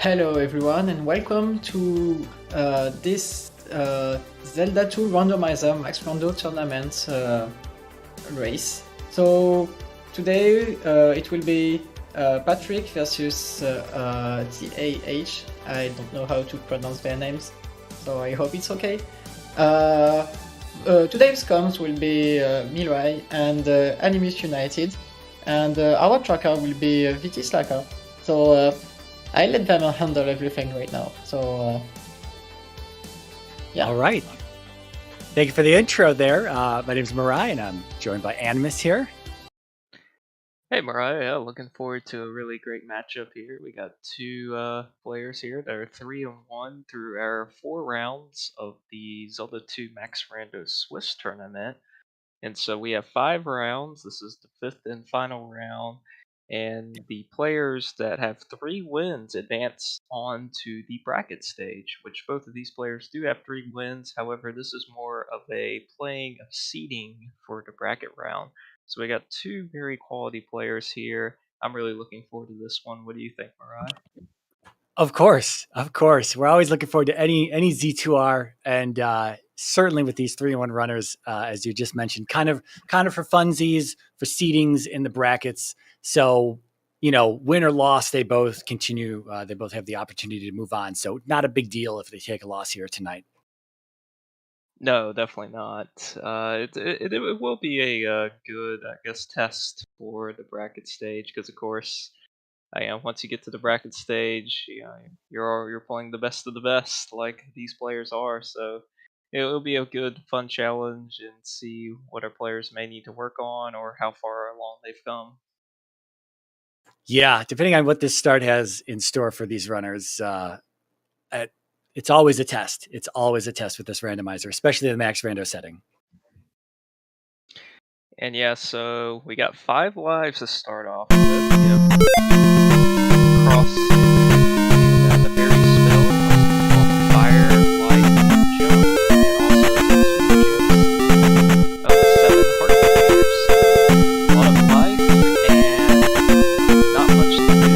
Hello everyone and welcome to this Zelda 2 Randomizer Max Rando Tournament race. So today it will be Patrick versus TAH. I don't know how to pronounce their names, so I hope it's okay. Today's comms will be Mirai and Animus United, and our tracker will be VT Slacker. So I let them handle everything right now. So yeah. All right. Thank you for the intro there. My name is Mirai, and I'm joined by Animus here. Hey Mariah, looking forward to a really great matchup here. We got two players here that are 3-1 through our 4 rounds of the Zelda 2 Max Rando Swiss tournament. And so we have 5 rounds. This is the 5th and final round. And the players that have 3 wins advance on to the bracket stage, which both of these players do have 3 wins. However, this is more of a playing of seeding for the bracket round. So we got 2 very quality players here. I'm really looking forward to this one. What do you think, Mariah? Of course. We're always looking forward to any Z2R, and certainly with these 3-1 runners, as you just mentioned, kind of for funsies, for seedings in the brackets. So, win or loss, they both continue. They both have the opportunity to move on. So not a big deal if they take a loss here tonight. No, definitely not. It will be a good, I guess, test for the bracket stage because, of course, once you get to the bracket stage, you're playing the best of the best, like these players are. So it'll be a good, fun challenge and see what our players may need to work on or how far along they've come. Yeah, depending on what this start has in store for these runners, it's always a test. It's always a test with this randomizer, especially the Max Rando setting. And yeah, so we got 5 lives to start off with. Cross the fairy spell, fire, light, jump, and also 2 jumps. 7 heart containers, so a lot of life and not much to do.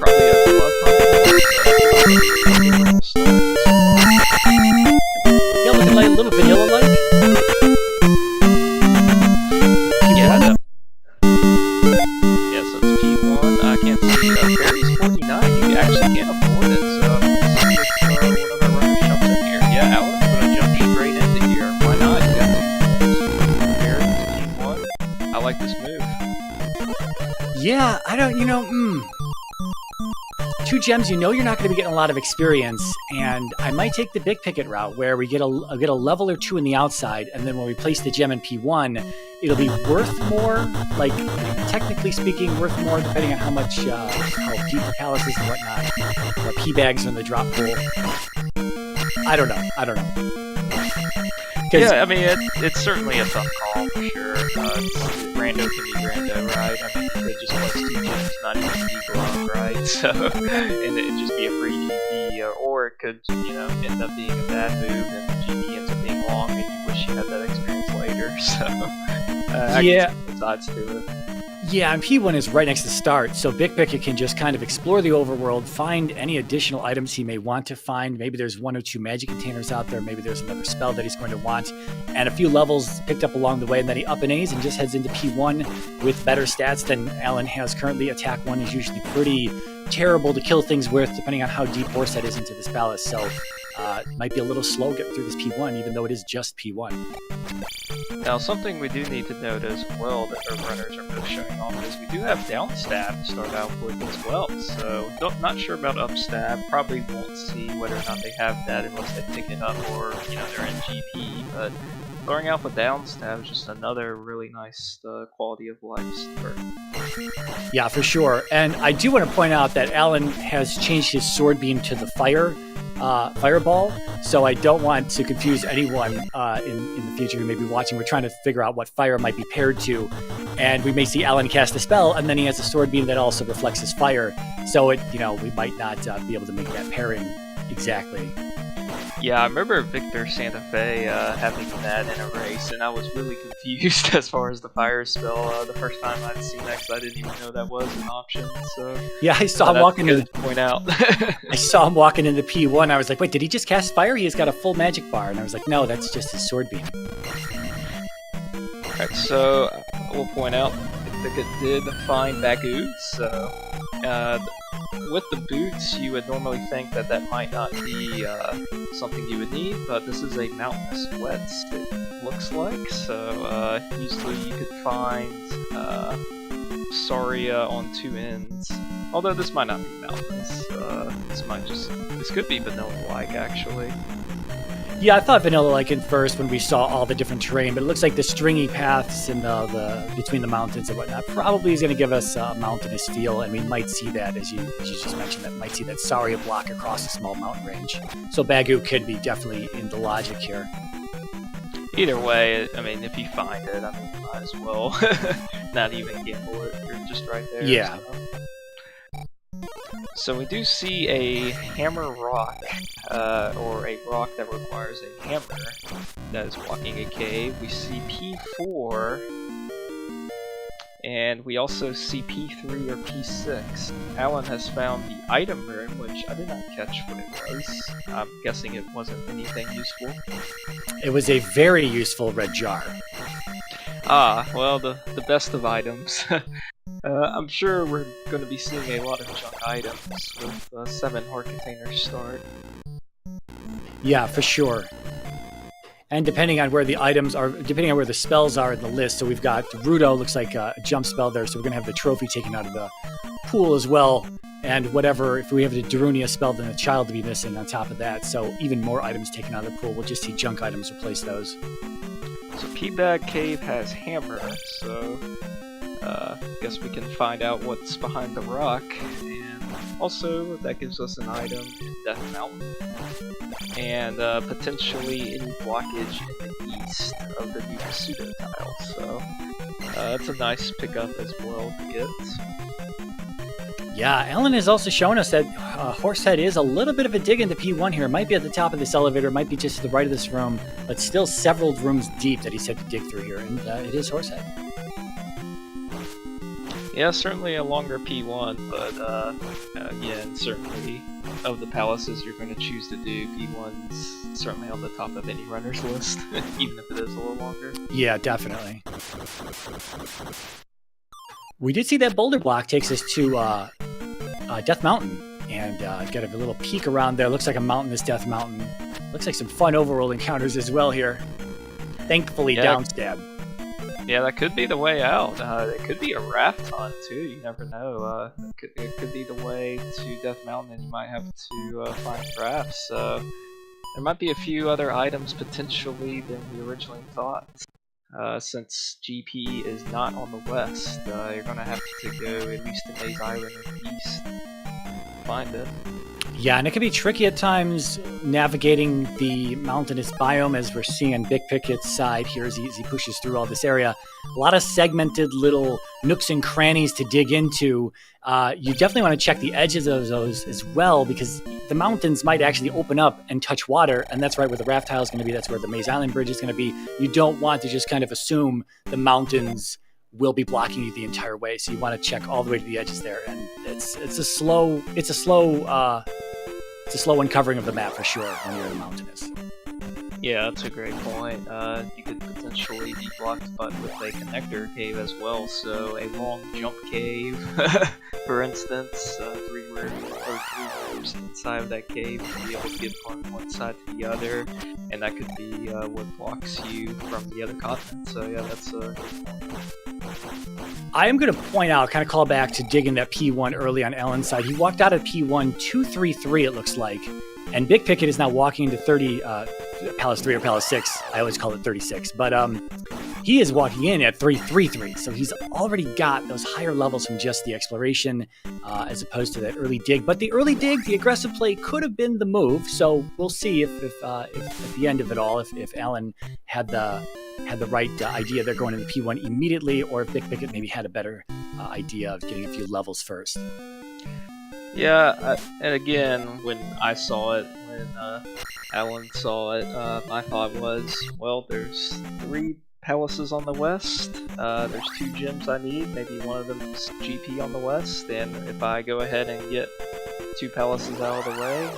Probably a glove hunt. Yeah, looking like a little vanilla-like. Yeah, so it's P1. I can't see Fairy's 49. You actually can't afford it, so one of the runners jumps in here. Yeah, Alan's gonna jump straight into here. Why not? You got Fairy's P1. I like this move. Yeah, I don't, 2 gems, you're not going to be getting a lot of experience, and I might take the big picket route where we get a level or 2 in the outside, and then when we place the gem in P1, it'll be worth more, like technically speaking, worth more depending on how deep the palace is and whatnot, or P-bags in the drop pool. I don't know. Yeah, I mean, it's certainly a tough call for sure. Rando can be rando, right? I mean, they just place 2 gems, not even be glove, right? So, and it'd just be a free GP, or it could, end up being a bad move, and the GP ends up being long, and you wish you had that experience later. So, I can see both sides to it. Yeah, and P1 is right next to start, so Big Picket can just kind of explore the overworld, find any additional items he may want to find. Maybe there's 1 or 2 magic containers out there, maybe there's another spell that he's going to want, and a few levels picked up along the way, and then he up and A's and just heads into P1 with better stats than Alan has currently. Attack 1 is usually pretty terrible to kill things with, depending on how deep Horsehead is into this palace, so it might be a little slow getting through this P1, even though it is just P1. Now, something we do need to note as well that our runners are both showing off is we do have down stab to start out with as well. So, not sure about up stab. Probably won't see whether or not they have that unless they pick it up or they're in GP. But starting out with down stab is just another really nice quality of life start. Yeah, for sure. And I do want to point out that Alan has changed his sword beam to the fireball, so I don't want to confuse anyone in the future who may be watching. We're trying to figure out what fire might be paired to, And we may see Alan cast a spell, and then he has a sword beam that also reflects his fire. So it, we might not be able to make that pairing exactly. Yeah, I remember Victor Santa Fe having that in a race, and I was really confused as far as the fire spell the first time I'd seen that, because I didn't even know that was an option. So yeah, I saw him walking in. Point out. I saw him walking into P1. I was like, wait, did he just cast fire? He's got a full magic bar, and I was like, no, that's just his sword beam. Alright, so we'll point out Pickett did find Bagoots, so with the boots you would normally think that might not be something you would need, but this is a mountainous wets, it looks like, so usually you could find Saria on 2 ends, although this might not be mountainous, this could be vanilla-like actually. Yeah, I thought vanilla-like at first when we saw all the different terrain, but it looks like the stringy paths in the between the mountains and whatnot probably is going to give us a mountainous feel, and we might see that, as you just mentioned, that might see that Saria block across a small mountain range. So Bagoo could be definitely in the logic here. Either way, I mean, if you find it, I mean, you might as well not even gamble it. You're just right there. Yeah. So we do see a hammer rock, or a rock that requires a hammer that is blocking a cave. We see P4, and we also see P3 or P6. Alan has found the item room, which I did not catch what it was. I'm guessing it wasn't anything useful. It was a very useful red jar. Ah, well, the best of items. I'm sure we're going to be seeing a lot of junk items with 7 heart containers start. Yeah, for sure. And depending on where the items are, depending on where the spells are in the list, so we've got Rudo, looks like a jump spell there, so we're going to have the trophy taken out of the pool as well. And whatever, if we have the Darunia spell, then the child to be missing on top of that. So even more items taken out of the pool. We'll just see junk items replace those. So P-Bag Cave has hammer, so guess we can find out what's behind the rock, and also that gives us an item in Death Mountain, and potentially any blockage in the east of the new pseudo tile, so that's a nice pickup as well to get. Yeah, Alan has also shown us that Horsehead is a little bit of a dig into P1 here. It might be at the top of this elevator, it might be just to the right of this room, but still several rooms deep that he's had to dig through here, and it is Horsehead. Yeah, certainly a longer P1, but again, certainly of the palaces you're going to choose to do, P1's certainly on the top of any runner's list, even if it is a little longer. Yeah, definitely. We did see that boulder block takes us to Death Mountain, and get a little peek around there. Looks like a mountainous Death Mountain. Looks like some fun overworld encounters as well here. Thankfully, yeah. downstab. Yeah, that could be the way out. It could be a raft hunt too. You never know. It could be the way to Death Mountain, and you might have to find rafts. There might be a few other items potentially than we originally thought. Since GP is not on the west, you're gonna have to go at least to Maze Island or the east to find it. Yeah, and it can be tricky at times navigating the mountainous biome, as we're seeing on Big Pickett's side here as he pushes through all this area. A lot of segmented little nooks and crannies to dig into. You definitely want to check the edges of those as well, because the mountains might actually open up and touch water, and that's right where the raft tile is going to be. That's where the Maze Island Bridge is going to be. You don't want to just kind of assume the mountains will be blocking you the entire way, so you want to check all the way to the edges there, and it's a slow uncovering of the map for sure when you're in the mountainous. Yeah, that's a great point. You could potentially be blocked but with a connector cave as well, so a long jump cave, for instance, 3 rooms inside of that cave to be able to get from one side to the other, and that could be what blocks you from the other continent, so yeah, that's a good point. I am going to point out, kind of call back to digging that P1 early on Ellen's side. He walked out at P1 233, it looks like, and Big Pickett is now walking into Palace 3 or Palace 6. I always call it 36, but he is walking in at 333, so he's already got those higher levels from just the exploration as opposed to that early dig. But the early dig, the aggressive play, could have been the move, so we'll see if at the end of it all, if Alan had had the right idea they're going into P1 immediately, or if Vic Pickett maybe had a better idea of getting a few levels first. Yeah, and again, when I saw it, when Alan saw it, my thought was, well, there's 3 palaces on the west, there's 2 gyms I need, maybe one of them is GP on the west, and if I go ahead and get 2 palaces out of the way,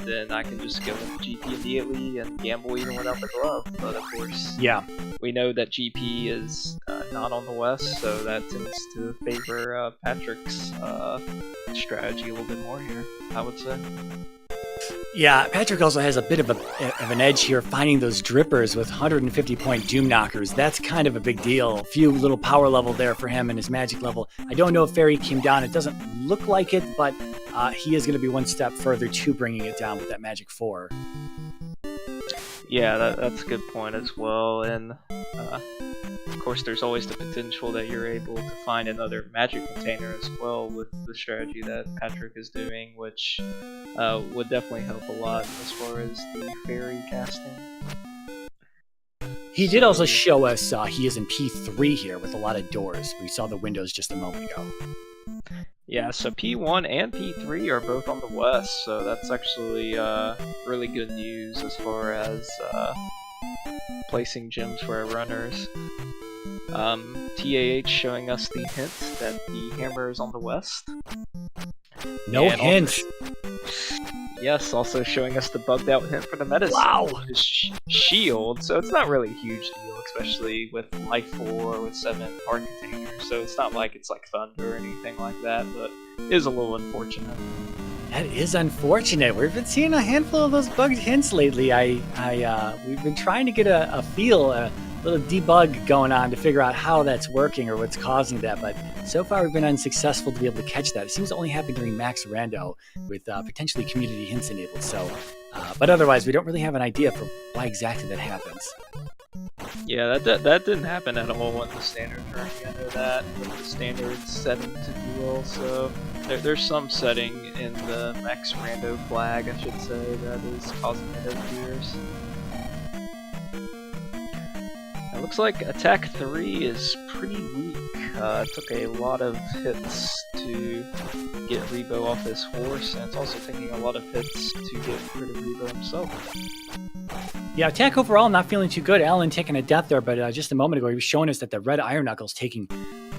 then I can just go with GP immediately and gamble even without the glove. But of course, yeah, we know that GP is not on the west, so that tends to favor Patrick's strategy a little bit more here, I would say. Yeah, Patrick also has a bit of an edge here, finding those drippers with 150-point doom knockers. That's kind of a big deal. A few little power level there for him and his magic level. I don't know if Fairy came down. It doesn't look like it, but he is going to be one step further to bringing it down with that magic 4. Yeah, that's a good point as well. And of course, there's always the potential that you're able to find another magic container as well with the strategy that Patrick is doing, which would definitely help a lot as far as the fairy casting. He did also show us he is in P3 here with a lot of doors. We saw the windows just a moment ago. Yeah, so P1 and P3 are both on the west, so that's actually really good news as far as placing gems for our runners. TAH showing us the hint that the hammer is on the west. No hint! Yes, also showing us the bugged out hint for the medicine, which is shield, so it's not really a huge deal, especially with life 4 with 7 heart containers, so it's not like it's like thunder or anything like that, but it is a little unfortunate. That is unfortunate. We've been seeing a handful of those bugged hints lately. We've been trying to get a feel, a little debug going on to figure out how that's working or what's causing that, but so far we've been unsuccessful to be able to catch that. It seems to only happen during Max Rando with potentially community hints enabled, so but otherwise we don't really have an idea for why exactly that happens. Yeah, that didn't happen at all in the standard version. I know that with the standard setting to duel, so there's some setting in the Max Rando flag, I should say, that is causing it appears. It looks like attack 3 is pretty weak. It took a lot of hits to get Rebo off his horse, and it's also taking a lot of hits to get rid of Rebo himself. Yeah, attack overall, not feeling too good. Alan taking a death there, but just a moment ago he was showing us that the red Iron Knuckle's taking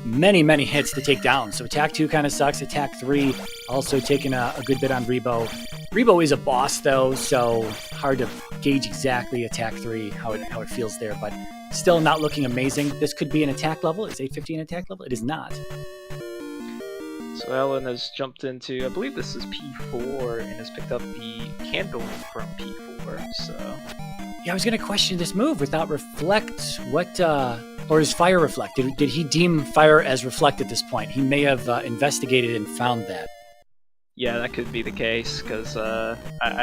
many, many hits to take down. So attack 2 kind of sucks. Attack 3 also taking a good bit on Rebo. Rebo is a boss though, so hard to gauge exactly attack 3, how it feels there, but still not looking amazing. This could be an attack level. Is 850 an attack level? It is not. So Alan has jumped into, I believe this is P4, and has picked up the candle from P4, so... Yeah, I was going to question this move without reflect. Or is fire reflect? Did he deem fire as reflect at this point? He may have investigated and found that. Yeah, that could be the case, because I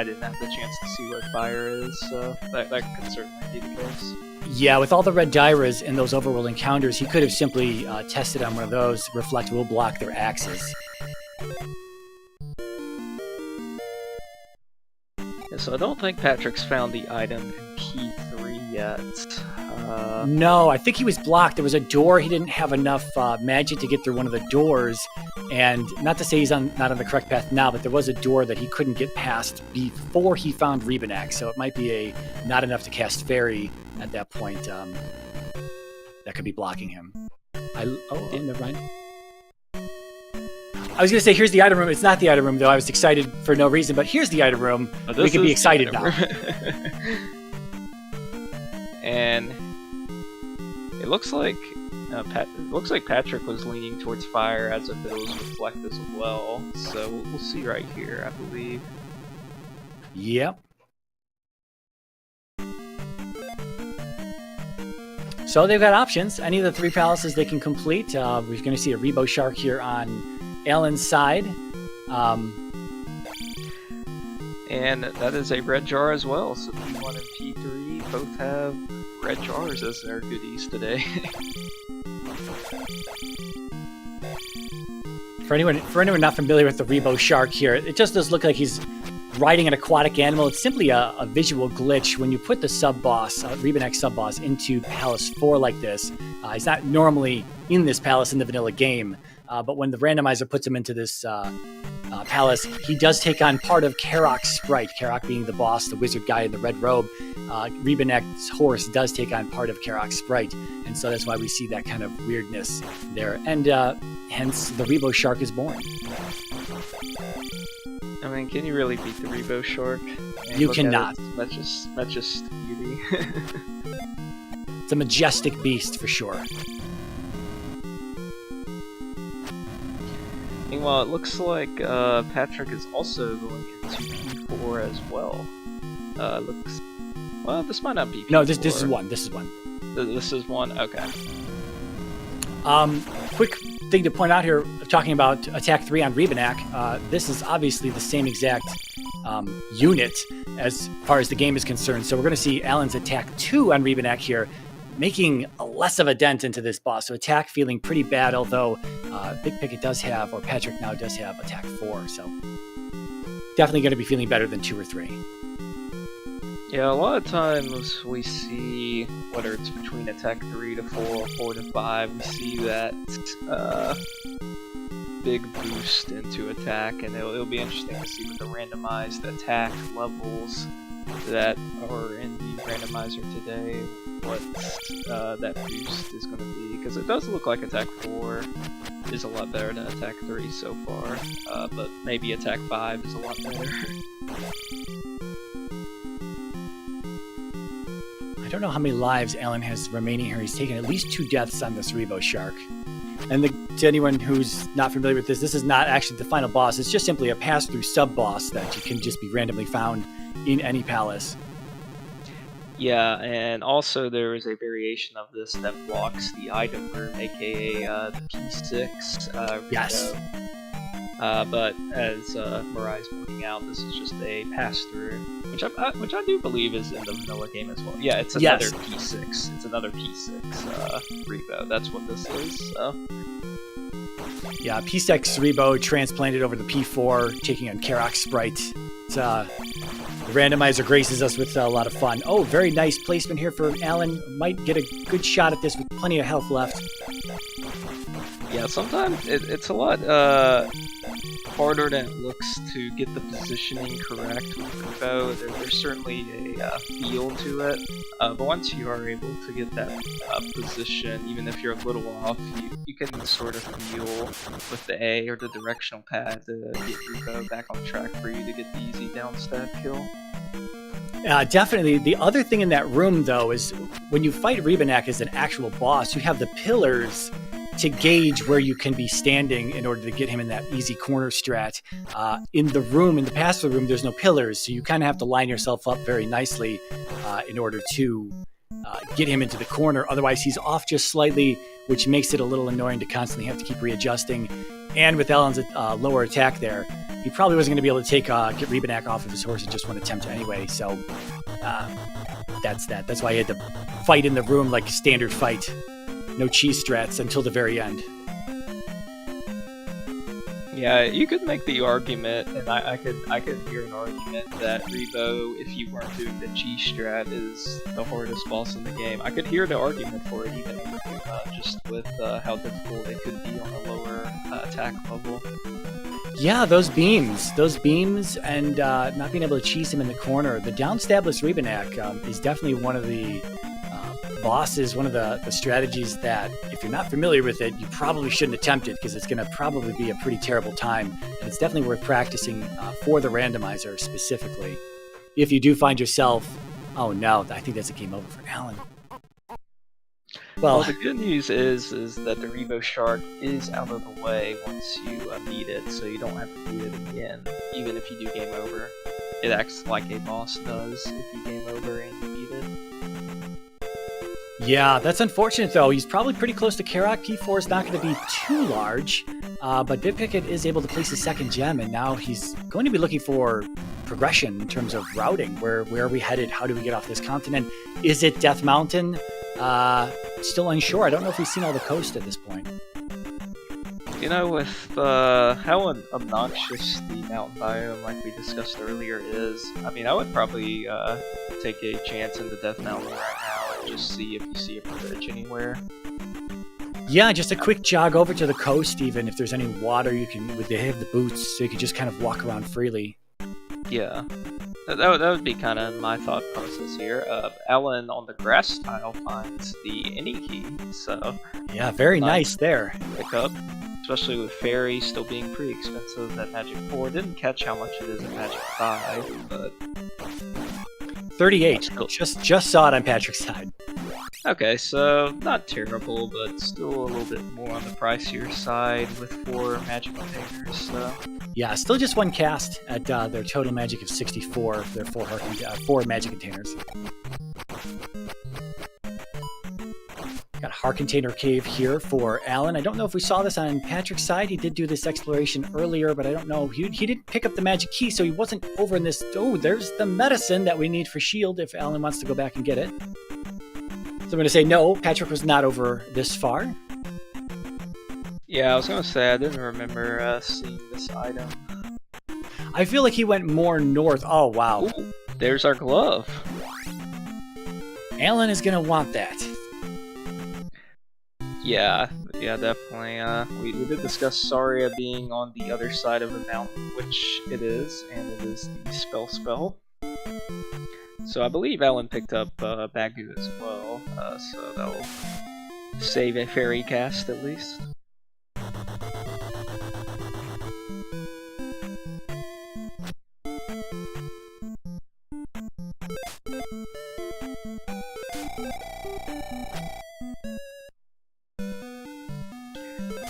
didn't have the chance to see what fire is, so that could certainly be the case. Yeah, with all the red Dairas in those overworld encounters, he could have simply tested on one of those. Reflect will block their axes. Yeah, so I don't think Patrick's found the item in P3 yet. No, I think he was blocked. There was a door. He didn't have enough magic to get through one of the doors. And not to say he's not on the correct path now, but there was a door that he couldn't get past before he found Rebenak. So it might be not enough to cast Fairy at that point. That could be blocking him. Never mind. I was going to say, here's the item room. It's not the item room, though. I was excited for no reason, but here's the item room. We can be excited now. And it looks like Patrick was leaning towards fire as if it was reflect as well. So we'll see right here, I believe. Yep. So they've got options. Any of the 3 palaces they can complete. We're going to see a Rebo Shark here on Alan's side. And that is a red jar as well. So P1 and P3 both have red jars as their goodies today. For anyone not familiar with the Rebo Shark here, it just does look like he's riding an aquatic animal. It's simply a visual glitch. When you put the sub-boss, Rebanek sub-boss, into Palace 4 like this, he's not normally in this palace in the vanilla game, but when the randomizer puts him into this palace, he does take on part of Karok's sprite. Karok being the boss, the wizard guy in the red robe. Rebanek's horse does take on part of Karok's sprite, and so that's why we see that kind of weirdness there. And hence, the Rebo Shark is born. I mean, can you really beat the Rebo Shark? You cannot. That's just beauty. It's a majestic beast for sure. Meanwhile, it looks like Patrick is also going into P4 as well. Looks. Well, this might not be P4. No, this is one. This is one. This is one? Okay. Quick thing to point out here, talking about Attack 3 on Rebanek, this is obviously the same exact unit as far as the game is concerned. So we're going to see Alan's Attack 2 on Rebanek here, making less of a dent into this boss. So Attack feeling pretty bad, although Big Picket does have, or Patrick now does have, Attack 4. So definitely going to be feeling better than 2 or 3. Yeah, a lot of times we see, whether it's between Attack 3 to 4 or 4 to 5, we see that big boost into Attack, and it'll be interesting to see with the randomized attack levels that are in the randomizer today, what that boost is going to be, because it does look like Attack 4 is a lot better than Attack 3 so far, but maybe Attack 5 is a lot better. I don't know how many lives Alan has remaining here. He's taken at least 2 deaths on this Rebo Shark. And to anyone who's not familiar with this is not actually the final boss. It's just simply a pass-through sub-boss that you can just be randomly found in any palace. Yeah, and also there is a variation of this that blocks the item room, aka the P6. Yes. But as Mariah's pointing out, this is just a pass-through, which I do believe is in the vanilla game as well. Yeah, it's another P6. It's another P6 Rebo. That's what this is. So. Yeah, P6 Rebo transplanted over to P4, taking on Karok's sprite. The randomizer graces us with a lot of fun. Oh, very nice placement here for Alan. Might get a good shot at this with plenty of health left. Yeah, sometimes it's a lot harder than it looks to get the positioning correct with Rebo. There's certainly a feel to it, but once you are able to get that position, even if you're a little off, you can sort of feel with the A or the directional pad to get Rebo back on track for you to get the easy down stab kill. Definitely. The other thing in that room, though, is when you fight Rebanek as an actual boss, you have the pillars to gauge where you can be standing in order to get him in that easy corner strat. In the room, in the pass-through room, there's no pillars, so you kind of have to line yourself up very nicely in order to get him into the corner. Otherwise, he's off just slightly, which makes it a little annoying to constantly have to keep readjusting. And with Ellen's lower attack there, he probably wasn't going to be able to get Rebanek off of his horse in just one attempt anyway, so that's that. That's why he had to fight in the room like a standard fight. No cheese strats until the very end. Yeah, you could make the argument, and I could hear an argument that Rebo, if you weren't doing the cheese strat, is the hardest boss in the game. I could hear the argument for it, even just with how difficult it could be on a lower attack level. Yeah, those beams, and not being able to cheese him in the corner. The down stabless Rebanek is definitely one of the bosses, one of the strategies that, if you're not familiar with it, you probably shouldn't attempt it, because it's going to probably be a pretty terrible time. And it's definitely worth practicing for the randomizer specifically. If you do find yourself, oh no, I think that's a game over for Alan. Well, the good news is that the Rebo Shark is out of the way once you beat it, so you don't have to beat it again, even if you do game over. It acts like a boss does if you game over and you beat it. Yeah, that's unfortunate, though. He's probably pretty close to Karok. P4 is not going to be too large, but Big Picket is able to place his second gem, and now he's going to be looking for progression in terms of routing. Where are we headed? How do we get off this continent? Is it Death Mountain? Still unsure. I don't know if we've seen all the coast at this point. You know, with how obnoxious the mountain biome, like we discussed earlier, is, I mean, I would probably take a chance in the Death Mountain right now and just see if you see a bridge anywhere. Yeah, just a quick jog over to the coast, even if there's any water, you can, they have the boots, so you can just kind of walk around freely. Yeah, that would be kind of my thought process here. Alan on the grass tile finds the any key, so yeah, very nice there. Pick up, especially with Fairy still being pretty expensive at Magic 4. Didn't catch how much it is in Magic 5, but 38. Just saw it on Patrick's side. Okay, so not terrible, but still a little bit more on the pricier side with 4 magic containers. So. Yeah, still just 1 cast at their total magic of 64. Their 4 magic containers. Got a Heart Container Cave here for Alan. I don't know if we saw this on Patrick's side. He did do this exploration earlier, but I don't know. He didn't pick up the magic key, so he wasn't over in this. Oh, there's the medicine that we need for Shield if Alan wants to go back and get it. So I'm going to say no, Patrick was not over this far. Yeah, I was going to say I didn't remember seeing this item. I feel like he went more north. Oh, wow. Ooh, there's our glove. Alan is going to want that. Yeah, definitely. We did discuss Saria being on the other side of the mountain, which it is, and it is the spell. So I believe Alan picked up Bagu as well, so that will save a fairy cast at least.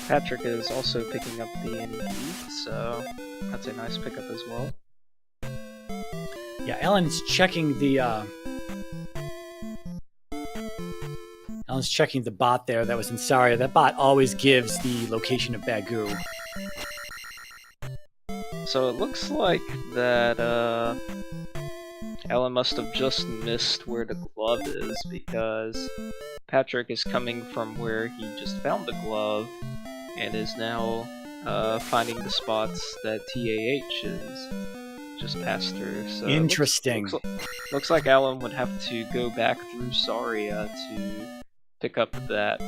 Patrick is also picking up the NED, so that's a nice pickup as well. Yeah, Alan's checking the bot there that was in Saria. That bot always gives the location of Bagu. So it looks like that Alan must have just missed where the glove is, because Patrick is coming from where he just found the glove and is now finding the spots that TAH is just passed through. So interesting. Looks like Alan would have to go back through Saria to pick up that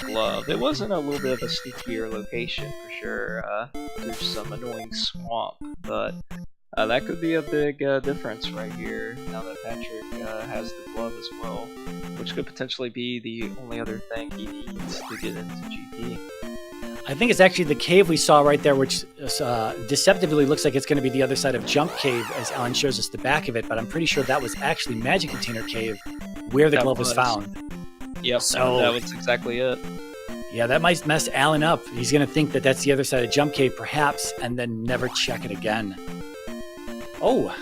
glove. It was in a little bit of a sneakier location for sure. There's some annoying swamp, but that could be a big difference right here now that Patrick has the glove as well, which could potentially be the only other thing he needs to get into GP. I think it's actually the cave we saw right there, which deceptively looks like it's going to be the other side of Jump Cave, as Alan shows us the back of it, but I'm pretty sure that was actually Magic Container Cave, where the glove was found. Yep, so that was exactly it. Yeah, that might mess Alan up. He's going to think that that's the other side of Jump Cave, perhaps, and then never check it again. Oh!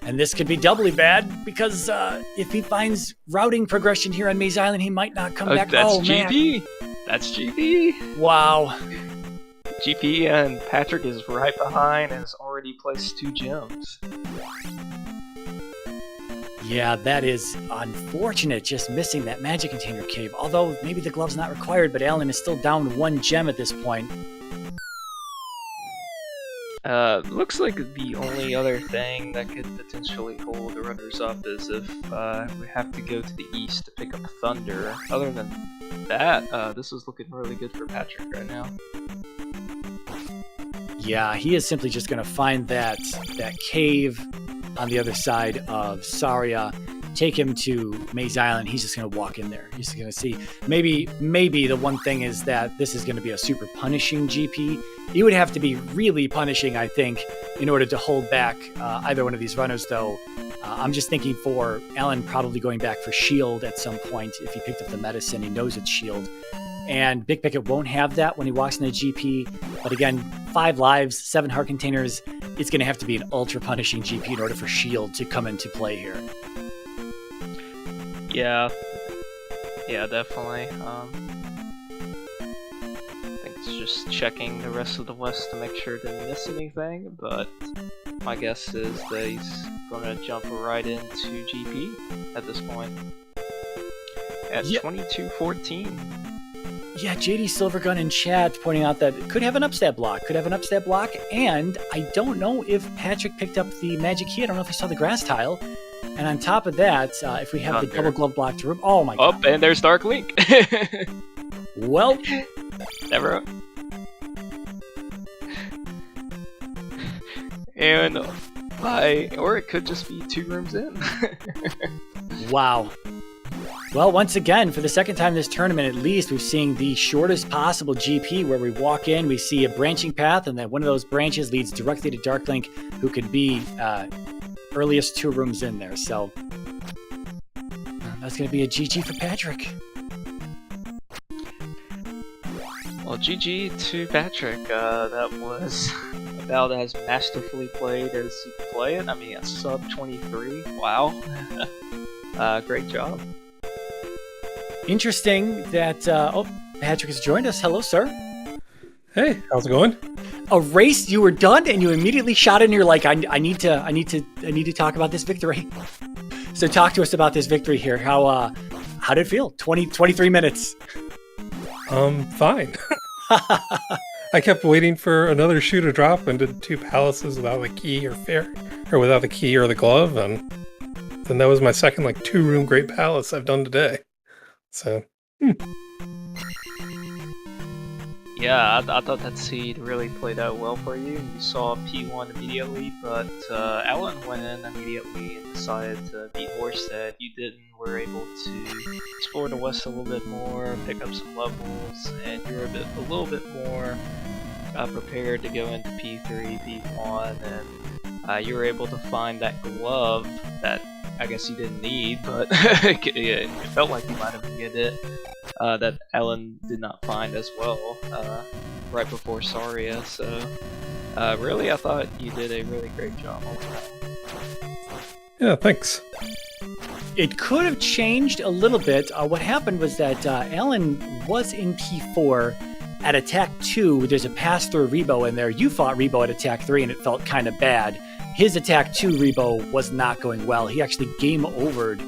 And this could be doubly bad, because if he finds routing progression here on Maze Island, he might not come back. That's oh, GP! Man. That's GP! Wow. GP and Patrick is right behind and has already placed 2 gems. Yeah, that is unfortunate, just missing that Magic Container Cave. Although, maybe the glove's not required, but Alan is still down 1 gem at this point. Looks like the only other thing that could potentially hold the runners up is if we have to go to the east to pick up Thunder. Other than that, this is looking really good for Patrick right now. Yeah, he is simply just going to find that cave on the other side of Saria, take him to Maze Island. He's just going to walk in there. He's going to see. Maybe the one thing is that this is going to be a super punishing GP. He would have to be really punishing, I think, in order to hold back either one of these runners, though. I'm just thinking for Alan probably going back for Shield at some point. If he picked up the medicine, he knows it's Shield. And Big Picket won't have that when he walks in the GP. But again, 5 lives, 7 heart containers. It's going to have to be an ultra punishing GP in order for Shield to come into play here. Yeah, definitely. I think it's just checking the rest of the West to make sure to miss anything, but my guess is that he's going to jump right into GP at this point. At 22-14. Yeah, JD Silvergun in chat pointing out that it could have an upstab block. And I don't know if Patrick picked up the magic key. I don't know if he saw the grass tile. And on top of that, if we have the double glove blocked room... Oh, my God. Oh, and there's Dark Link. Well... Never... And... or it could just be 2 rooms in. Wow. Well, once again, for the second time this tournament, at least, we're seeing the shortest possible GP where we walk in, we see a branching path, and then one of those branches leads directly to Dark Link, who could be earliest 2 rooms in there. So that's going to be a GG for Patrick. Well, GG to Patrick. That was about as masterfully played as you could play it. I mean, a sub 23. Wow. Great job. Interesting that Patrick has joined us. Hello, sir. Hey, how's it going? A race, you were done, and you immediately shot in. You're like, I need to talk about this victory. So talk to us about this victory here. How did it feel? 23 minutes. Fine. I kept waiting for another shoe to drop and did 2 palaces without the key or without the key or the glove, and then that was my second 2-room great palace I've done today. So, Yeah, I thought that seed really played out well for you. You saw P1 immediately, but Alan went in immediately and decided to beat Horstead. You didn't. Were able to explore the west a little bit more, pick up some levels, and you're a little bit more prepared to go into P3, P1, and you were able to find that glove that I guess you didn't need, but it felt like you might have needed it. That Ellen did not find as well right before Saria. So really, I thought you did a really great job all around. Yeah, thanks. It could have changed a little bit. What happened was that Alan was in P4 at attack 2. There's a pass-through Rebo in there. You fought Rebo at attack 3, and it felt kind of bad. His attack 2 Rebo was not going well. He actually game overed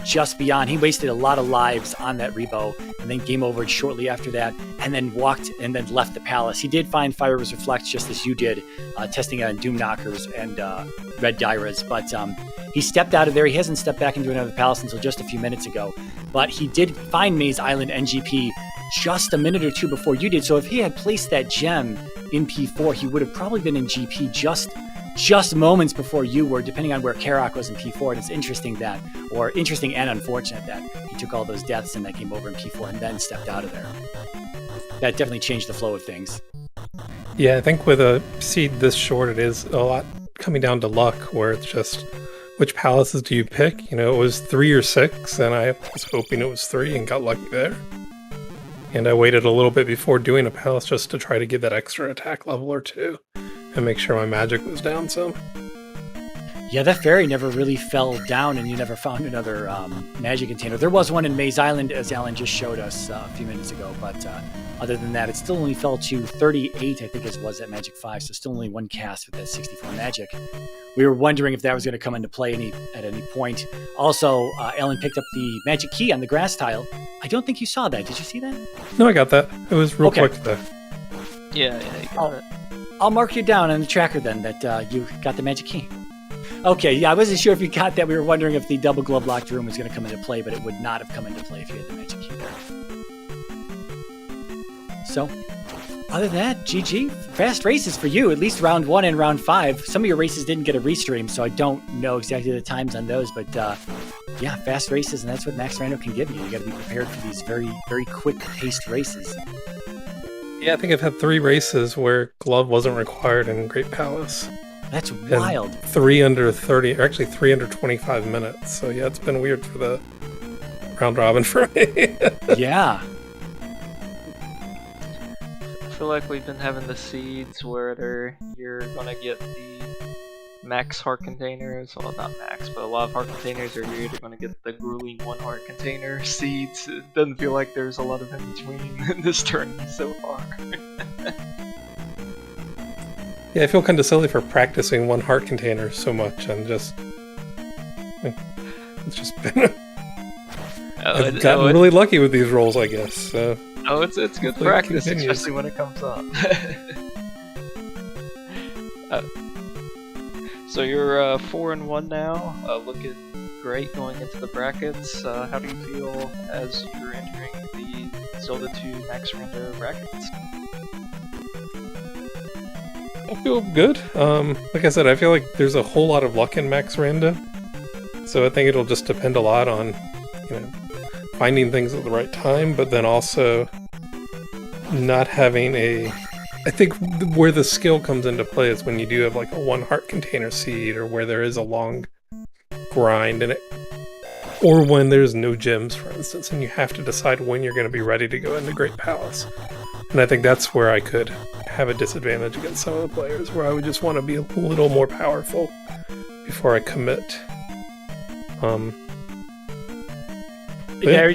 just beyond. He wasted a lot of lives on that Rebo, and then game overed shortly after that, and then walked and then left the palace. He did find Fire's Reflect just as you did, testing it on Doom Knockers and Red Gyras, but he stepped out of there. He hasn't stepped back into another palace until just a few minutes ago, but he did find Maze Island NGP just a minute or 2 before you did. So if he had placed that gem in P4, he would have probably been in GP just moments before you were, depending on where Karak was in P4. And it's interesting and unfortunate that he took all those deaths in that game over in P4 and then stepped out of there. That definitely changed the flow of things. Yeah, I think with a seed this short, it is a lot coming down to luck, where it's just which palaces do you pick? You know, it was 3 or 6, and I was hoping it was 3 and got lucky there. And I waited a little bit before doing a palace just to try to get that extra attack level or 2 and make sure my magic was down some. Yeah, that fairy never really fell down, and you never found another magic container. There was one in Maze Island, as Alan just showed us a few minutes ago, but other than that, it still only fell to 38, I think it was at Magic 5, so still only 1 cast with that 64 magic. We were wondering if that was going to come into play at any point. Also, Alan picked up the magic key on the grass tile. I don't think you saw that. Did you see that? No, I got that. It was real quick though. Yeah, you got it. I'll mark you down on the tracker then that you got the magic key. Okay, yeah, I wasn't sure if you got that. We were wondering if the double glove locked room was going to come into play, but it would not have come into play if you had the magic key there. So, other than that, GG. Fast races for you, at least round 1 and round 5. Some of your races didn't get a restream, so I don't know exactly the times on those, but yeah, fast races, and that's what Max Rando can give you. You got to be prepared for these very, very quick-paced races. Yeah, I think I've had 3 races where glove wasn't required in Great Palace. That's wild. 3 under 30, or actually 3 under 25 minutes. So yeah, it's been weird for the round robin for me. Yeah. I feel like we've been having the seeds where you're gonna get the max heart containers. Well, not max, but a lot of heart containers, or you're either gonna get the grueling 1 heart container seeds. It doesn't feel like there's a lot of in between in this tournament so far. Yeah, I feel kind of silly for practicing 1 heart container so much and just... It's just been... I've gotten really lucky with these rolls, I guess. So. Oh, it's good Hopefully it practice, continues. especially when it comes up. So you're 4-1 now, looking great going into the brackets. How do you feel as you're entering the Zelda 2 Max Rando brackets? I feel good. Like I said, I feel like there's a whole lot of luck in Max Rando. So I think it'll just depend a lot on, finding things at the right time, but then also not having a... I think where the skill comes into play is when you do have like a 1 heart container seed, or where there is a long grind in it, or when there's no gems, for instance, and you have to decide when you're going to be ready to go into Great Palace. And I think that's where I could have a disadvantage against some of the players, where I would just want to be a little more powerful before I commit. Yeah,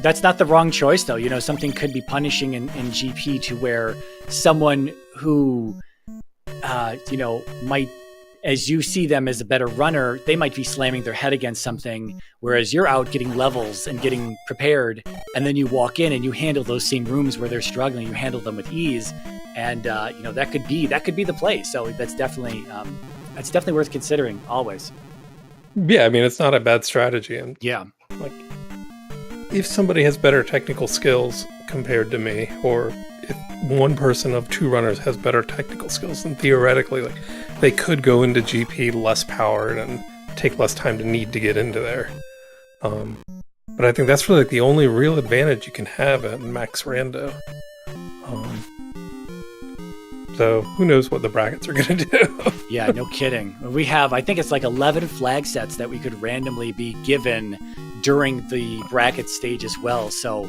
that's not the wrong choice, though. Something could be punishing in GP to where someone who, might, as you see them as a better runner, they might be slamming their head against something, whereas you're out getting levels and getting prepared, and then you walk in and you handle those same rooms where they're struggling. You handle them with ease, and that could be the play. So that's definitely worth considering always. Yeah, I mean, it's not a bad strategy, and like, if somebody has better technical skills compared to me, or if one person of 2 runners has better technical skills, then theoretically, like, they could go into GP less powered and take less time to need to get into there. But I think that's really like the only real advantage you can have at Max Rando. So who knows what the brackets are going to do? Yeah, no kidding. We have, I think it's like 11 flag sets that we could randomly be given during the bracket stage as well. So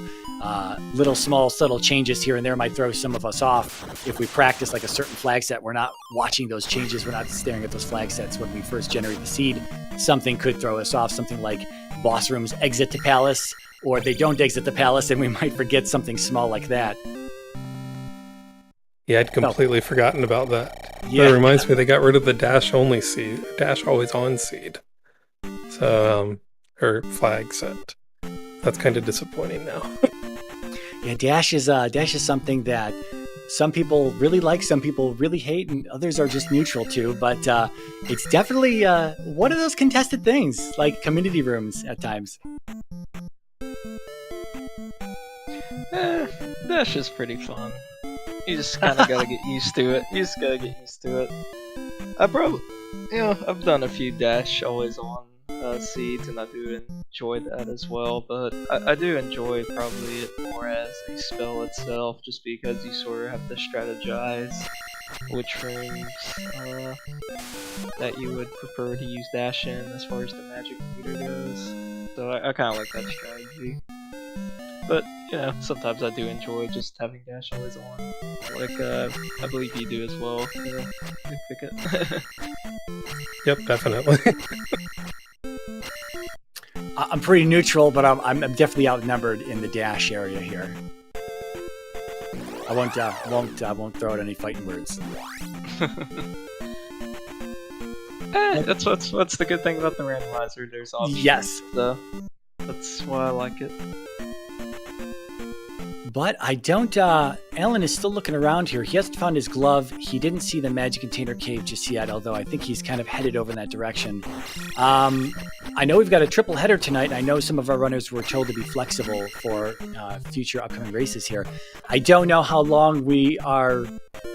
little small subtle changes here and there might throw some of us off. If we practice like a certain flag set, we're not watching those changes. We're not staring at those flag sets when we first generate the seed. Something could throw us off. Something like boss rooms exit to palace, or they don't exit the palace, and we might forget something small like that. Yeah, I'd completely forgotten about that. Yeah. That reminds me, they got rid of the dash only seed, dash always on seed. So, or flag set. That's kind of disappointing now. Yeah, dash is something that some people really like, some people really hate, and others are just neutral to. But it's definitely one of those contested things, like community rooms at times. Dash is pretty fun. You just kind of gotta get used to it. I've done a few dash always on seeds, and I do enjoy that as well. But I do enjoy probably it more as a spell itself, just because you sort of have to strategize which rooms that you would prefer to use dash in as far as the magic meter goes. So I kind of like that strategy. But, sometimes I do enjoy just having dash always on. Like, I believe you do as well, pick it. Yep, definitely. I'm pretty neutral, but I'm definitely outnumbered in the dash area here. I won't throw out any fighting words. That's what's the good thing about the randomizer. There's options. Yes. That's why I like it. But I don't, Alan is still looking around here. He hasn't found his glove. He didn't see the magic container cave just yet, although I think he's kind of headed over in that direction. I know we've got a triple header tonight. I know some of our runners were told to be flexible for future upcoming races here. I don't know how long we are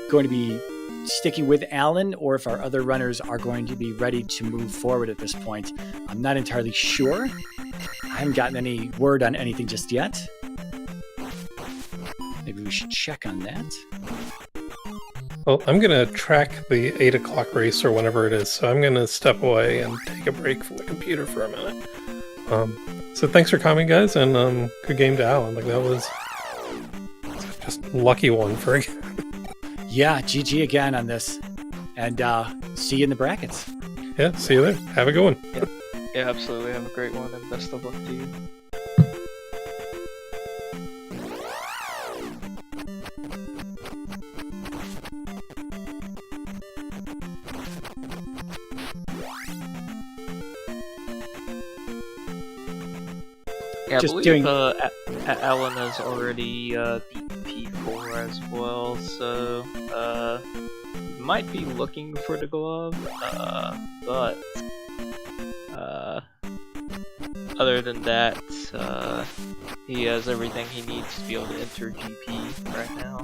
going to be sticking with Alan, or if our other runners are going to be ready to move forward at this point. I'm not entirely sure. I haven't gotten any word on anything just yet. Maybe we should check on that. Well, I'm going to track the 8 o'clock race or whenever it is, so I'm going to step away and take a break from the computer for a minute. So thanks for coming, guys, and good game to Alan. Like, that was just lucky one for again. Yeah, GG again on this. And see you in the brackets. Yeah, see you there. Have a good one. Yeah, absolutely. Have a great one, and best of luck to you. Yeah, just I believe doing. Alan is already P4 as well, so might be looking for the glove, but other than that, he has everything he needs to be able to enter GP right now.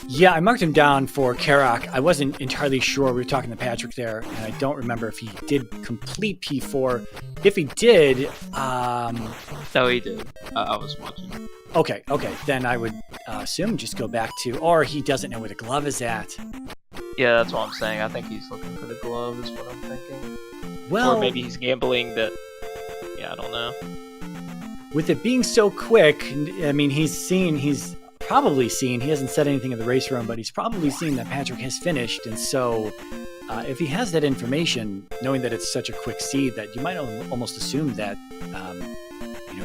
Yeah, I marked him down for Karak. I wasn't entirely sure. We were talking to Patrick there, and I don't remember if he did complete P4. If he did, No, he did. I was watching. Okay. Then I would assume just go back to, or he doesn't know where the glove is at. Yeah, that's what I'm saying. I think he's looking for the glove, is what I'm thinking. Well, or maybe he's gambling that. Yeah, I don't know. With it being so quick, I mean, he's probably seen, he hasn't said anything in the race room, but he's probably seen that Patrick has finished. And so if he has that information, knowing that it's such a quick seed, that you might almost assume that,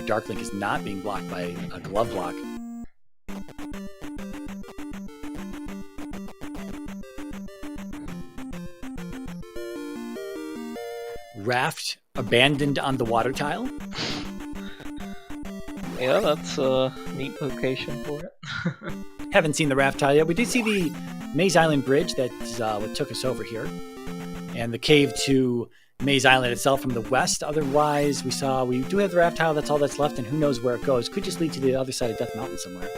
Darklink is not being blocked by a glove block. Raft abandoned on the water tile. Yeah, that's a neat location for it. Haven't seen the raft tile yet. We did see the Maze Island Bridge that what took us over here, and the cave to Maze Island itself from the west. Otherwise, we do have the raft tile. That's all that's left, and who knows where it goes. Could just lead to the other side of Death Mountain somewhere.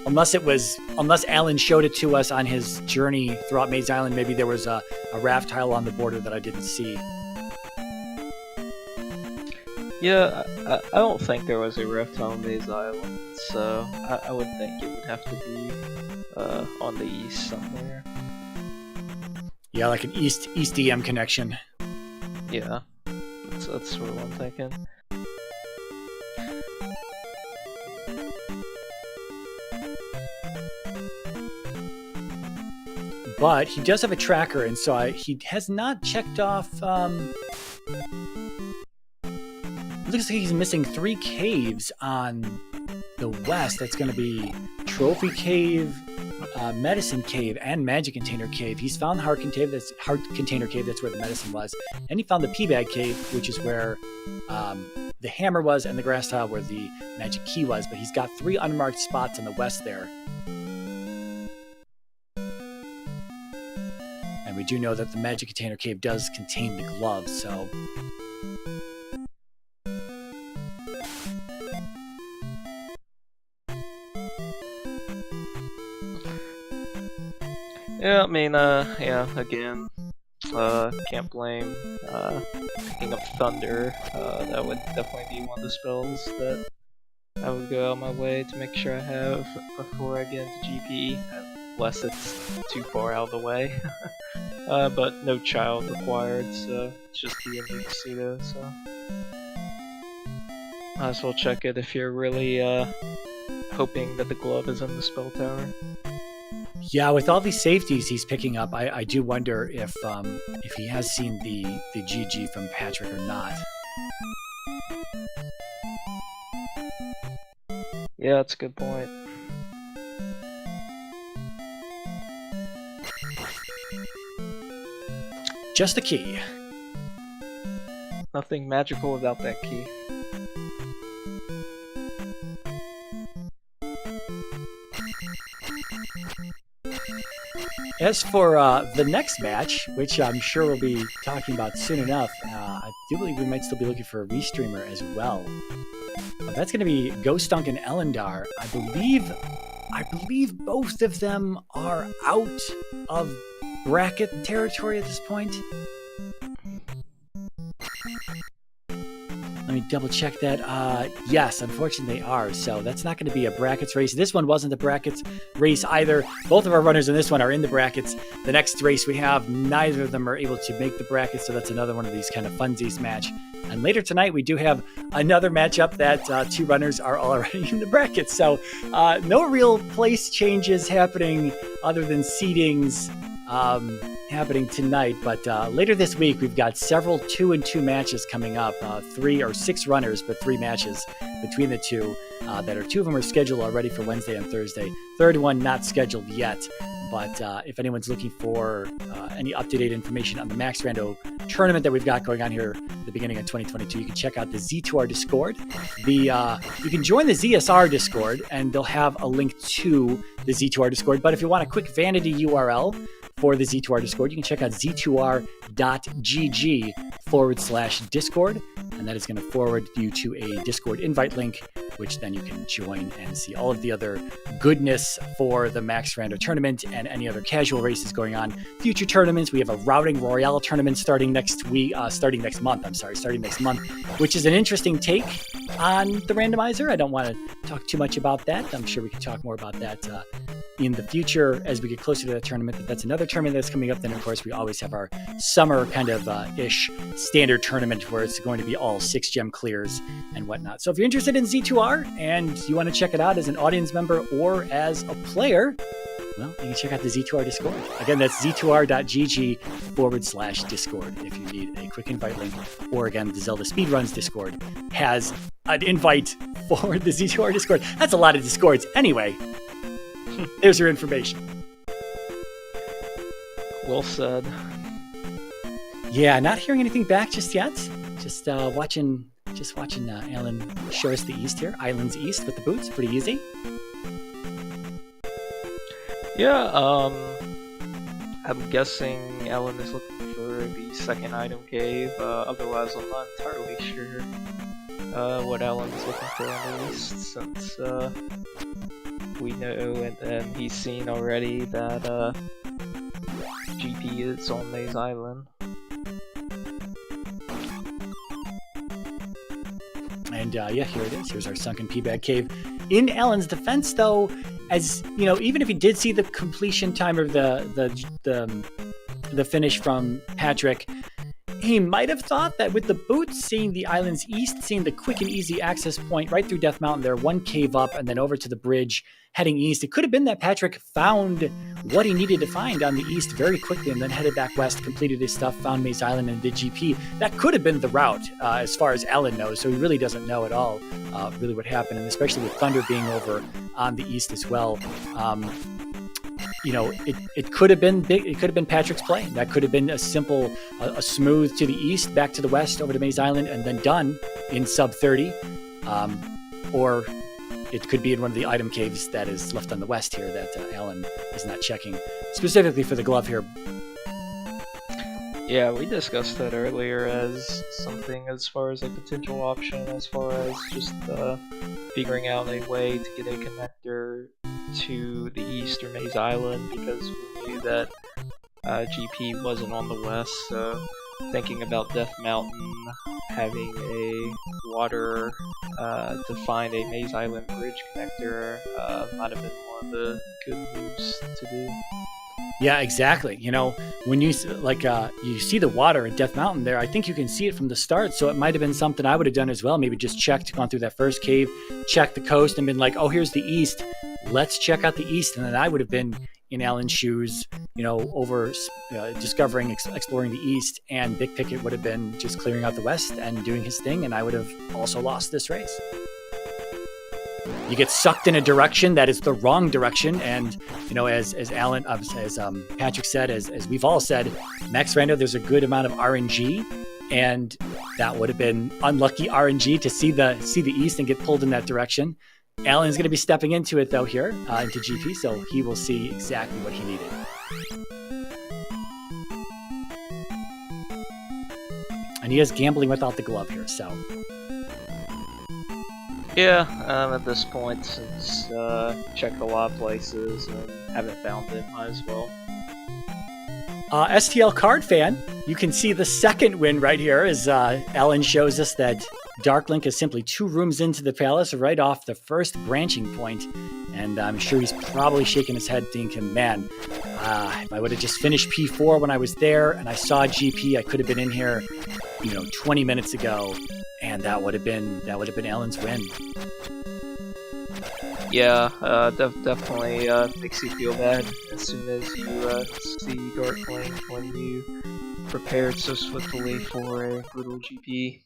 Unless Alan showed it to us on his journey throughout Maze Island, maybe there was a raft tile on the border that I didn't see. Yeah, I don't think there was a rift on Maze Island, so I would think it would have to be on the east somewhere. Yeah, like an east EM connection. Yeah, that's sort of what I'm thinking. But he does have a tracker, and so he has not checked off. It looks like he's missing 3 caves on the west. That's going to be Trophy Cave, Medicine Cave, and Magic Container Cave. He's found the Heart Container Cave. That's where the medicine was, and he found the Pea Bag Cave, which is where the hammer was, and the grass tile where the magic key was. But he's got 3 unmarked spots on the west there. And we do know that the Magic Container Cave does contain the glove, so... Yeah, I mean, again, can't blame picking up Thunder. That would definitely be one of the spells that I would go out of my way to make sure I have before I get into GP, unless it's too far out of the way. But no child required, so it's just the unique pseudo, so might as well check it if you're really hoping that the glove is in the spell tower. Yeah, with all these safeties he's picking up, I do wonder if he has seen the GG from Patrick or not. Yeah, that's a good point. Just a key. Nothing magical about that key. As for the next match, which I'm sure we'll be talking about soon enough, I do believe we might still be looking for a restreamer as well. That's going to be Ghost Dunk and Elendar. I believe both of them are out of bracket territory at this point. Let me double check that. Yes, unfortunately they are. So that's not going to be a brackets race. This one wasn't a brackets race either. Both of our runners in this one are in the brackets. The next race we have, neither of them are able to make the brackets. So that's another one of these kind of funsies match. And later tonight, we do have another matchup that 2 runners are already in the brackets. So no real place changes happening other than seedings happening tonight, but later this week we've got several 2-and-2 matches coming up. 3 or 6 runners, but 3 matches between the two. That are 2 of them are scheduled already for Wednesday and Thursday. Third one not scheduled yet. But if anyone's looking for any up-to-date information on the Max Rando tournament that we've got going on here at the beginning of 2022, you can check out the Z2R Discord. You can join the ZSR Discord, and they'll have a link to the Z2R Discord. But if you want a quick vanity URL for the Z2R Discord, you can check out z2r.gg/Discord, and that is going to forward you to a Discord invite link, which then you can join and see all of the other goodness for the Max Rando tournament and any other casual races going on. Future tournaments, we have a routing royale tournament starting next month, which is an interesting take on the randomizer. I don't want to talk too much about that. I'm sure we can talk more about that in the future as we get closer to that tournament. But that's another tournament that's coming up. Then, of course, we always have our summer kind of ish standard tournament where it's going to be all 6 gem clears and whatnot. So if you're interested in Z2R and you want to check it out as an audience member or as a player, well, you can check out the Z2R Discord. Again, that's z2r.gg/Discord if you need a quick invite link. Or again, the ZeldaSpeedRuns Discord has an invite for the Z2R Discord. That's a lot of Discords. Anyway, there's your information. Well said. Yeah, not hearing anything back just yet. Just watching Alan show us the east here. Islands East with the boots. Pretty easy. Yeah, I'm guessing Alan is looking for the second item cave. Otherwise, I'm not entirely sure what Alan is looking for on the list, since we know and he's seen already that GP is on Maze Island. And yeah, here it is. Here's our sunken pea bag cave. In Alan's defense, though, as you know, even if he did see the completion time of the finish from Patrick, he might have thought that with the boots, seeing the islands east, seeing the quick and easy access point right through Death Mountain there, 1 cave up and then over to the bridge heading east, it could have been that Patrick found what he needed to find on the east very quickly and then headed back west, completed his stuff, found Maze Island and did GP. That could have been the route as far as Alan knows, so he really doesn't know at all really what happened, and especially with Thunder being over on the east as well. You know, it could have been big. It could have been Patrick's play. That could have been a simple, a smooth to the east, back to the west, over to Maze Island, and then done in sub 30. Or it could be in one of the item caves that is left on the west here that Alan is not checking specifically for the glove here. Yeah, we discussed that earlier as something as far as a potential option, as far as just figuring out a way to get a connector to the east or Maze Island, because we knew that GP wasn't on the west, so thinking about Death Mountain having a water to find a Maze Island bridge connector might have been one of the good moves to do. Yeah, exactly. You know, when you you see the water at Death Mountain there, I think you can see it from the start. So it might have been something I would have done as well. Maybe just gone through that first cave, checked the coast, and been like, oh, here's the east. Let's check out the east. And then I would have been in Alan's shoes, you know, over exploring the east, and Big Picket would have been just clearing out the west and doing his thing, and I would have also lost this race. You get sucked in a direction that is the wrong direction, and you know, as Patrick said, as we've all said, Max Rando, there's a good amount of RNG, and that would have been unlucky RNG to see the east and get pulled in that direction. Alan's going to be stepping into it though here into GP, so he will see exactly what he needed. And he is gambling without the glove here, so. Yeah, at this point, since checked a lot of places and haven't found it, might as well. STL Card Fan, you can see the second win right here as Alan shows us that Darklink is simply 2 rooms into the palace right off the first branching point. And I'm sure he's probably shaking his head thinking, man, if I would have just finished P4 when I was there and I saw GP, I could have been in here, 20 minutes ago, and that would have been Alan's win. Yeah, definitely makes you feel bad as soon as you see Darkling when you prepared so swiftly for a brutal GP.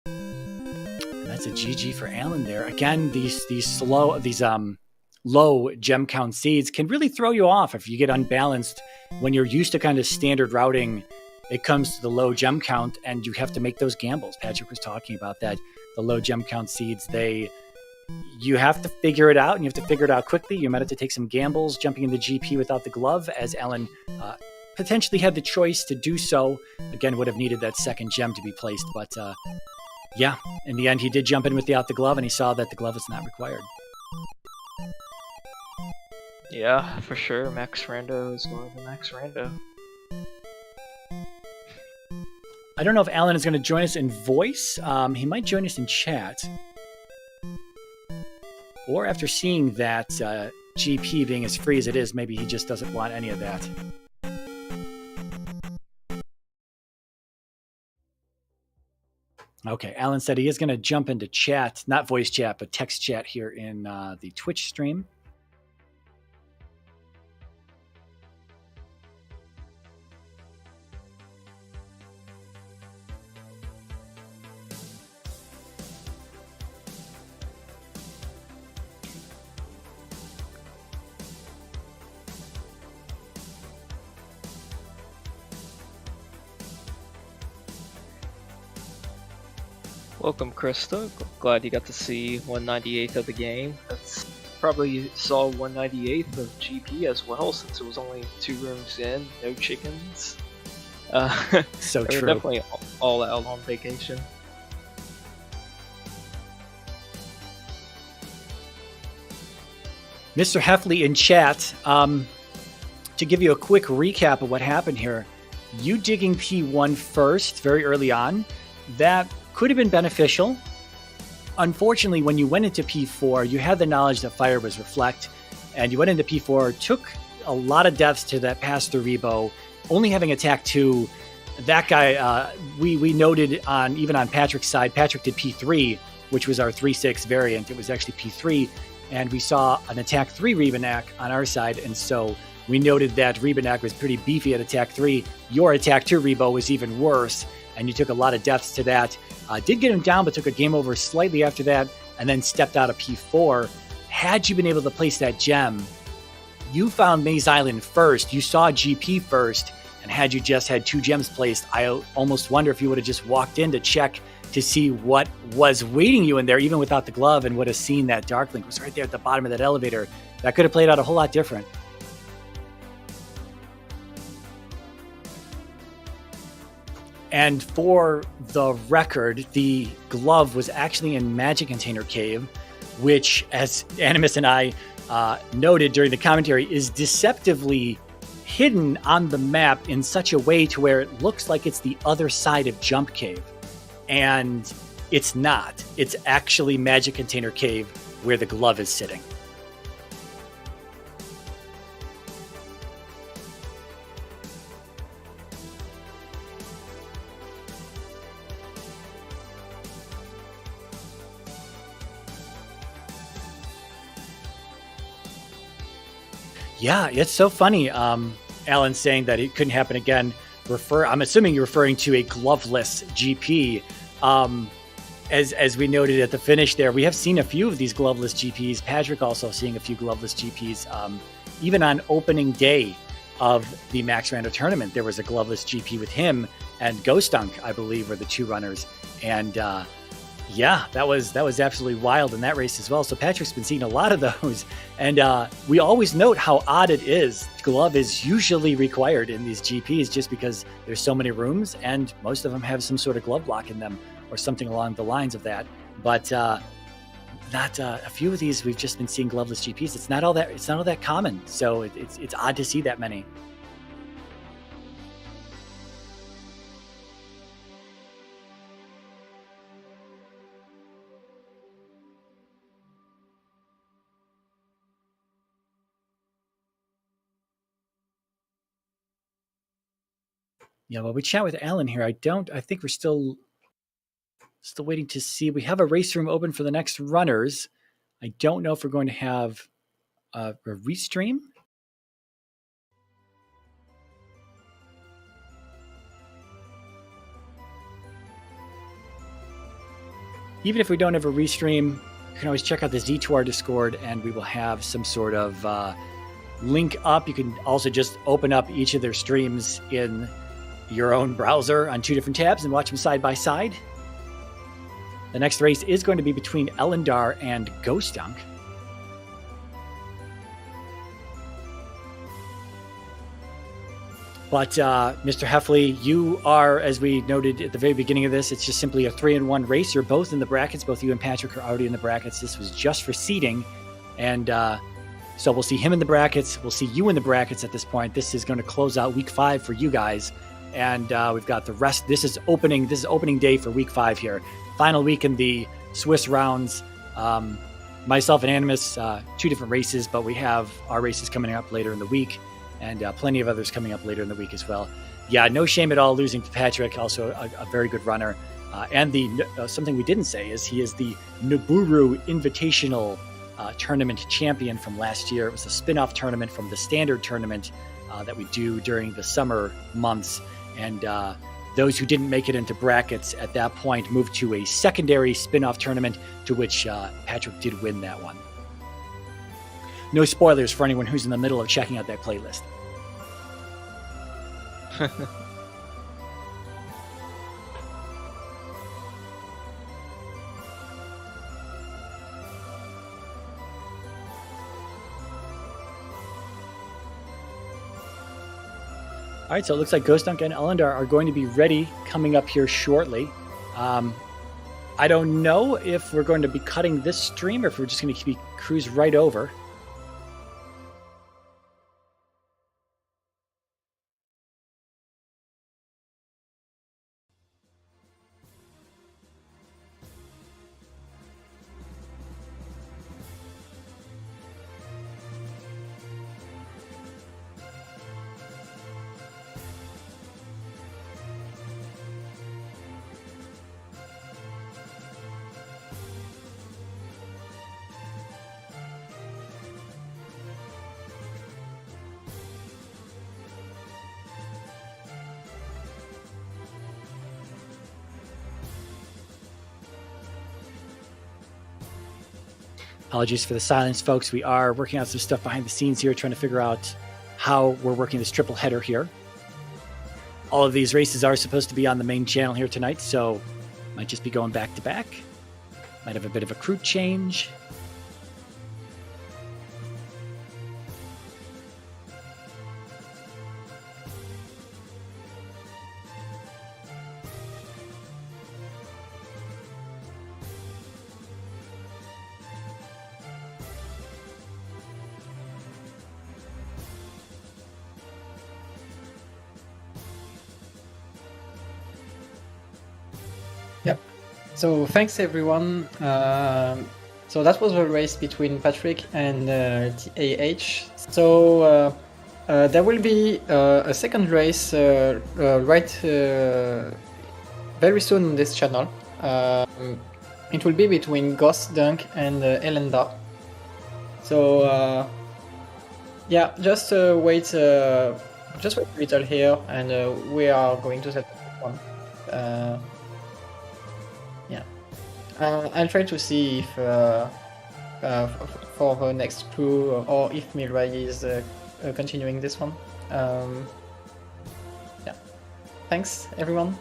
That's a GG for Alan there. Again, these low gem count seeds can really throw you off if you get unbalanced. When you're used to kind of standard routing, it comes to the low gem count and you have to make those gambles. Patrick was talking about that. The low gem count seeds, you have to figure it out, and you have to figure it out quickly. You might have to take some gambles jumping in the GP without the glove, as Alan potentially had the choice to do so. Again, would have needed that second gem to be placed, but yeah, in the end, he did jump in without the glove, and he saw that the glove is not required. Yeah, for sure. Max Rando is going to Max Rando. I don't know if Alan is going to join us in voice. He might join us in chat. Or after seeing that GP being as free as it is, maybe he just doesn't want any of that. Okay, Alan said he is going to jump into chat, not voice chat, but text chat here in the Twitch stream. Welcome, Krista. Glad you got to see 198th of the game. That's probably saw 198th of GP as well, since it was only 2 rooms in, no chickens. So they true. were definitely all out on vacation. Mr. Heffley in chat, to give you a quick recap of what happened here, you digging P1 first very early on, that could have been beneficial. Unfortunately, when you went into P4, you had the knowledge that fire was reflect, and you went into P4, took a lot of deaths to that pass-through rebo, only having attack 2. That guy, we noted even on Patrick's side, Patrick did P3, which was our 3-6 variant. It was actually P3, and we saw an attack 3 Rebanak on our side, and so we noted that Rebanak was pretty beefy at attack 3. Your attack 2 rebo was even worse, and you took a lot of deaths to that. Did get him down, but took a game over slightly after that, and then stepped out of P4. Had you been able to place that gem, you found Maze Island first. You saw GP first, and had you just had 2 gems placed, I almost wonder if you would have just walked in to check to see what was waiting you in there, even without the glove, and would have seen that Darklink was right there at the bottom of that elevator. That could have played out a whole lot different. And for the record, the glove was actually in Magic Container Cave, which, as Animus and I noted during the commentary, is deceptively hidden on the map in such a way to where it looks like it's the other side of Jump Cave. And it's not. It's actually Magic Container Cave where the glove is sitting. Yeah, it's so funny. Alan saying that it couldn't happen again. I'm assuming you're referring to a gloveless GP. As we noted at the finish there, we have seen a few of these gloveless GPs. Patrick also seeing a few gloveless GPs. Even on opening day of the Max Rando tournament, there was a gloveless GP with him and Ghostunk, I believe, were the 2 runners. And yeah, that was absolutely wild in that race as well. So Patrick's been seeing a lot of those. And we always note how odd it is. Glove is usually required in these GPs just because there's so many rooms and most of them have some sort of glove block in them or something along the lines of that. But not a few of these we've just been seeing gloveless GPs. It's not all that common. So it's odd to see that many. Yeah, well, we chat with Alan here. I think we're still Still waiting to see. We have a race room open for the next runners. I don't know if we're going to have a restream. Even if we don't have a restream, you can always check out the Z2R Discord, and we will have some sort of link up. You can also just open up each of their streams in your own browser on 2 different tabs and watch them side by side. The next race is going to be between Elendar and Ghost Dunk. But Mr. Heffley, you are, as we noted at the very beginning of this, it's just simply a 3-in-1 race. You're both in the brackets. Both you and Patrick are already in the brackets. This was just for seeding. And so we'll see him in the brackets. We'll see you in the brackets at this point. This is going to close out week 5 for you guys. And we've got the rest. This is opening day for week 5 here. Final week in the Swiss rounds. Myself and Animus, 2 different races, but we have our races coming up later in the week. And plenty of others coming up later in the week as well. Yeah, no shame at all losing to Patrick, also a very good runner. And the something we didn't say is he is the Naburu Invitational Tournament champion from last year. It was a spin-off tournament from the standard tournament that we do during the summer months. And those who didn't make it into brackets at that point moved to a secondary spin-off tournament, to which Patrick did win that one. No spoilers for anyone who's in the middle of checking out that playlist. All right, so it looks like Ghost Dunk and Elendar are going to be ready coming up here shortly. I don't know if we're going to be cutting this stream or if we're just going to cruise right over. Apologies for the silence, folks. We are working out some stuff behind the scenes here, trying to figure out how we're working this triple header here. All of these races are supposed to be on the main channel here tonight, so might just be going back to back. Might have a bit of a crew change. So thanks everyone. So that was a race between Patrick and TAH. So there will be a second race very soon on this channel. It will be between Ghost Dunk and Elendar. So yeah, just wait a little here, and we are going to set one. I'll try to see if for the next crew or if Mirai is continuing this one. Yeah. Thanks everyone.